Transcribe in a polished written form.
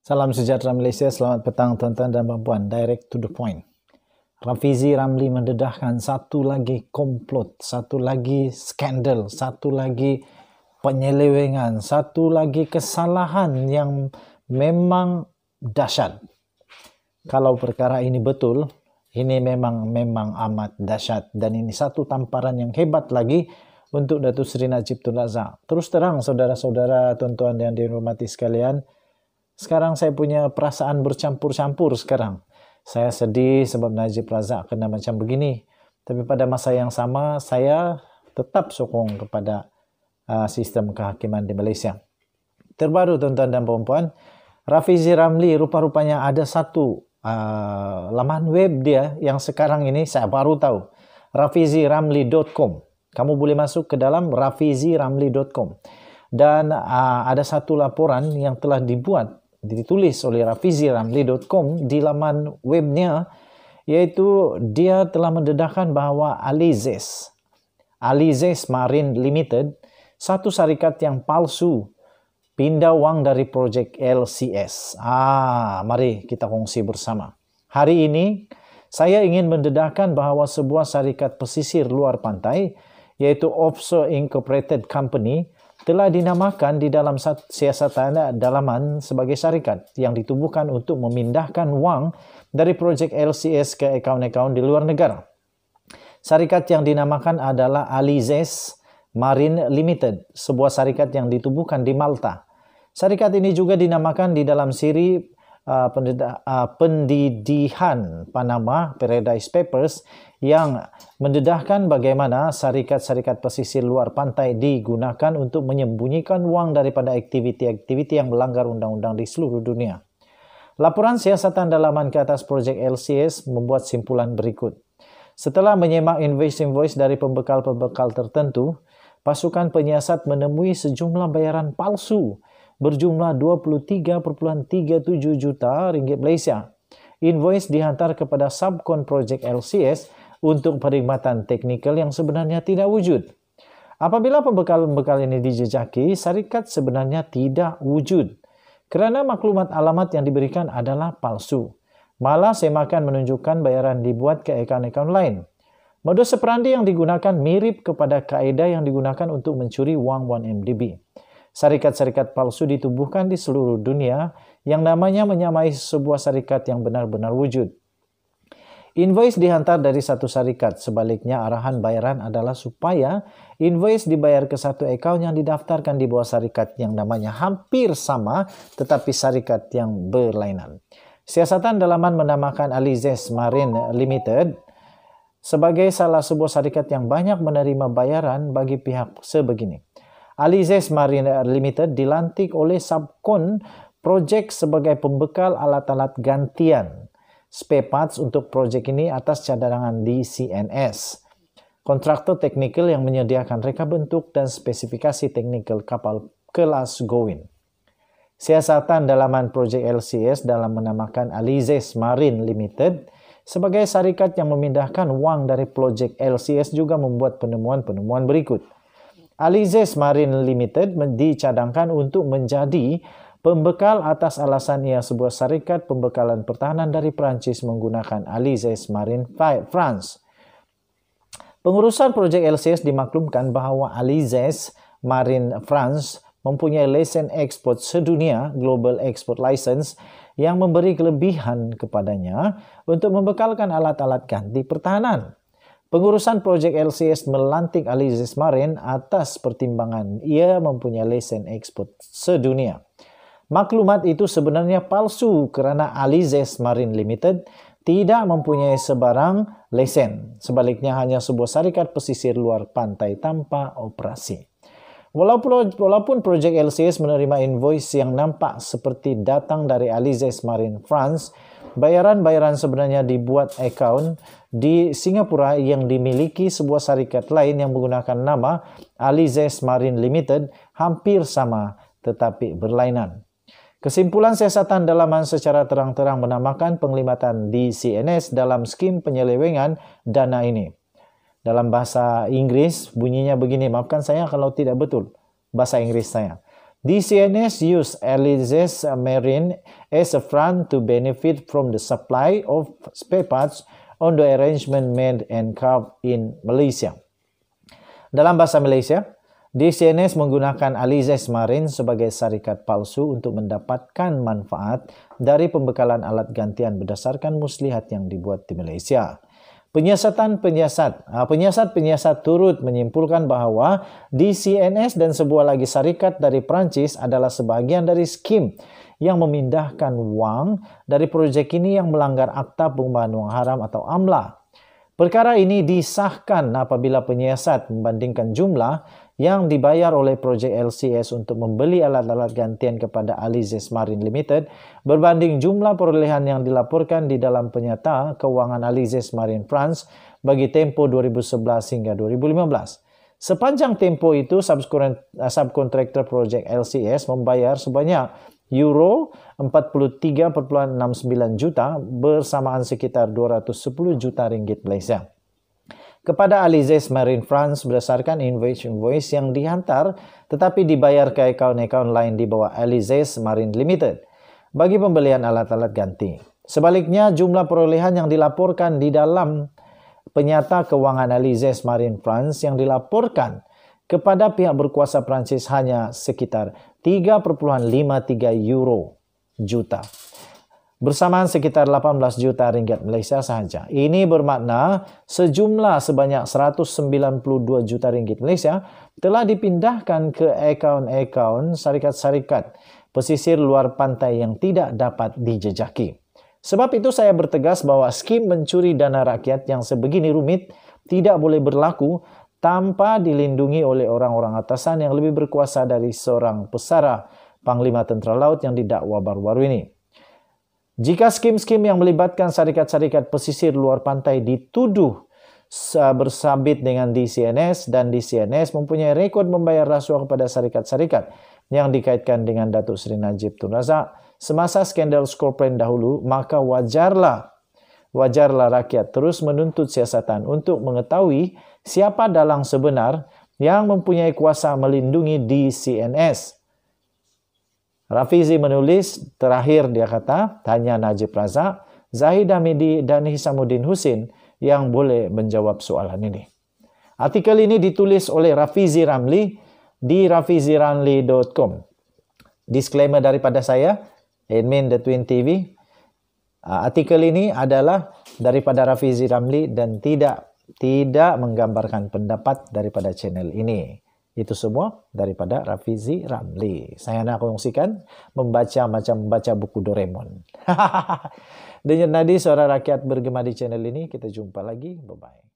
Salam sejahtera Malaysia, selamat petang tuan-tuan dan puan-puan. Direct to the point. Rafizi Ramli mendedahkan satu lagi komplot, satu lagi skandal, satu lagi penyelewengan, satu lagi kesalahan yang memang dahsyat. Kalau perkara ini betul, ini memang amat dahsyat dan ini satu tamparan yang hebat lagi untuk Datuk Seri Najib Tun Razak. Terus terang saudara-saudara, tuan-tuan yang dihormati sekalian, sekarang saya punya perasaan bercampur-campur sekarang. Saya sedih sebab Najib Razak kena macam begini. Tapi pada masa yang sama, saya tetap sokong kepada sistem kehakiman di Malaysia. Terbaru tuan-tuan dan puan-puan, Rafizi Ramli rupa-rupanya ada satu laman web dia yang sekarang ini saya baru tahu. rafiziramli.com. Kamu boleh masuk ke dalam rafiziramli.com. Dan ada satu laporan yang telah ditulis oleh rafiziramli.com di laman webnya, iaitu dia telah mendedahkan bahawa Alizes Marine Limited, satu syarikat yang palsu, pindah wang dari projek LCS. Mari kita kongsi bersama. Hari ini saya ingin mendedahkan bahawa sebuah syarikat pesisir luar pantai, iaitu Offshore Incorporated Company, telah dinamakan di dalam siasatan dalaman sebagai syarikat yang ditubuhkan untuk memindahkan wang dari projek LCS ke akaun-akaun di luar negara. Syarikat yang dinamakan adalah Alizes Marine Limited, sebuah syarikat yang ditubuhkan di Malta. Syarikat ini juga dinamakan di dalam siri pendidikan Panama Paradise Papers yang mendedahkan bagaimana syarikat-syarikat pesisir luar pantai digunakan untuk menyembunyikan wang daripada aktiviti-aktiviti yang melanggar undang-undang di seluruh dunia. Laporan siasatan dalaman ke atas projek LCS membuat simpulan berikut. Setelah menyemak invoice-invoice dari pembekal-pembekal tertentu, pasukan penyiasat menemui sejumlah bayaran palsu berjumlah 23.37 juta ringgit Malaysia. Invoice dihantar kepada subkon projek LCS untuk perkhidmatan teknikal yang sebenarnya tidak wujud. Apabila pembekal-pembekal ini dijejaki, syarikat sebenarnya tidak wujud kerana maklumat alamat yang diberikan adalah palsu. Malah semakan menunjukkan bayaran dibuat ke akaun-akaun lain. Modus operandi yang digunakan mirip kepada kaedah yang digunakan untuk mencuri wang 1MDB. Syarikat-syarikat palsu ditubuhkan di seluruh dunia yang namanya menyamai sebuah syarikat yang benar-benar wujud. Invoice dihantar dari satu syarikat, sebaliknya arahan bayaran adalah supaya invoice dibayar ke satu akaun yang didaftarkan di bawah syarikat yang namanya hampir sama tetapi syarikat yang berlainan. Siasatan dalaman menamakan Alizes Marine Limited sebagai salah sebuah syarikat yang banyak menerima bayaran bagi pihak sebegini. Alizes Marine Limited dilantik oleh subkon projek sebagai pembekal alat-alat gantian spare parts untuk projek ini atas cadangan di CNS. Kontraktor teknikal yang menyediakan reka bentuk dan spesifikasi teknikal kapal kelas Gowin. Siasatan dalaman projek LCS dalam menamakan Alizes Marine Limited sebagai syarikat yang memindahkan wang dari projek LCS juga membuat penemuan-penemuan berikut. Alizes Marine Limited dicadangkan untuk menjadi pembekal atas alasan ia sebuah syarikat pembekalan pertahanan dari Perancis menggunakan Alizes Marine France. Pengurusan projek LCS dimaklumkan bahawa Alizes Marine France mempunyai lesen ekspor sedunia, Global Export License, yang memberi kelebihan kepadanya untuk membekalkan alat-alat ganti pertahanan. Pengurusan projek LCS melantik Alizes Marine atas pertimbangan ia mempunyai lesen ekspor sedunia. Maklumat itu sebenarnya palsu kerana Alizes Marine Limited tidak mempunyai sebarang lesen. Sebaliknya hanya sebuah syarikat pesisir luar pantai tanpa operasi. Walaupun projek LCS menerima invoice yang nampak seperti datang dari Alizes Marine France, bayaran-bayaran sebenarnya dibuat akaun di Singapura yang dimiliki sebuah syarikat lain yang menggunakan nama Alizes Marine Limited hampir sama tetapi berlainan. Kesimpulan siasatan dalaman secara terang-terang menamakan penglibatan di CNS dalam skim penyelewengan dana ini. Dalam bahasa Inggris bunyinya begini, maafkan saya kalau tidak betul bahasa Inggris saya. DCNS used Alizes Marine as a front to benefit from the supply of spare parts on the arrangement made and carved in Malaysia. Dalam bahasa Malaysia, DCNS menggunakan Alizes Marine sebagai syarikat palsu untuk mendapatkan manfaat dari pembekalan alat gantian berdasarkan muslihat yang dibuat di Malaysia. Penyiasat turut menyimpulkan bahawa DCNS dan sebuah lagi syarikat dari Perancis adalah sebahagian dari skim yang memindahkan wang dari projek ini yang melanggar Akta Pengubahan Wang Haram atau AMLA. Perkara ini disahkan apabila penyiasat membandingkan jumlah yang dibayar oleh projek LCS untuk membeli alat-alat gantian kepada Alizes Marine Limited berbanding jumlah perolehan yang dilaporkan di dalam penyata keuangan Alizes Marine France bagi tempoh 2011 hingga 2015. Sepanjang tempoh itu, subkontraktor projek LCS membayar sebanyak euro 43.69 juta bersamaan sekitar 210 juta ringgit Malaysia kepada Alizes Marine France berdasarkan invoice yang dihantar tetapi dibayar ke akaun-akaun lain di bawah Alizes Marine Limited bagi pembelian alat-alat ganti. Sebaliknya, jumlah perolehan yang dilaporkan di dalam penyata keuangan Alizes Marine France yang dilaporkan kepada pihak berkuasa Perancis hanya sekitar 3.53 euro juta. Bersamaan sekitar 18 juta ringgit Malaysia sahaja. Ini bermakna sejumlah sebanyak 192 juta ringgit Malaysia telah dipindahkan ke akaun-akaun syarikat-syarikat pesisir luar pantai yang tidak dapat dijejaki. Sebab itu saya bertegas bahawa skim mencuri dana rakyat yang sebegini rumit tidak boleh berlaku tanpa dilindungi oleh orang-orang atasan yang lebih berkuasa dari seorang pesara Panglima Tentera Laut yang didakwa baru-baru ini. Jika skim-skim yang melibatkan syarikat-syarikat pesisir luar pantai dituduh bersabit dengan DCNS dan DCNS mempunyai rekod membayar rasuah kepada syarikat-syarikat yang dikaitkan dengan Datuk Seri Najib Tun Razak semasa skandal Scorpion dahulu, maka wajarlah rakyat terus menuntut siasatan untuk mengetahui siapa dalang sebenar yang mempunyai kuasa melindungi DCNS. Rafizi menulis, terakhir dia kata, tanya Najib Razak, Zahid Hamidi dan Hisamuddin Husin yang boleh menjawab soalan ini. Artikel ini ditulis oleh Rafizi Ramli di rafiziramli.com. Disclaimer daripada saya, admin The Twin TV. Artikel ini adalah daripada Rafizi Ramli dan tidak menggambarkan pendapat daripada channel ini. Itu semua daripada Rafizi Ramli. Saya nak kongsikan membaca macam membaca buku Doraemon. Denyut nadi suara rakyat bergema di channel ini. Kita jumpa lagi. Bye-bye.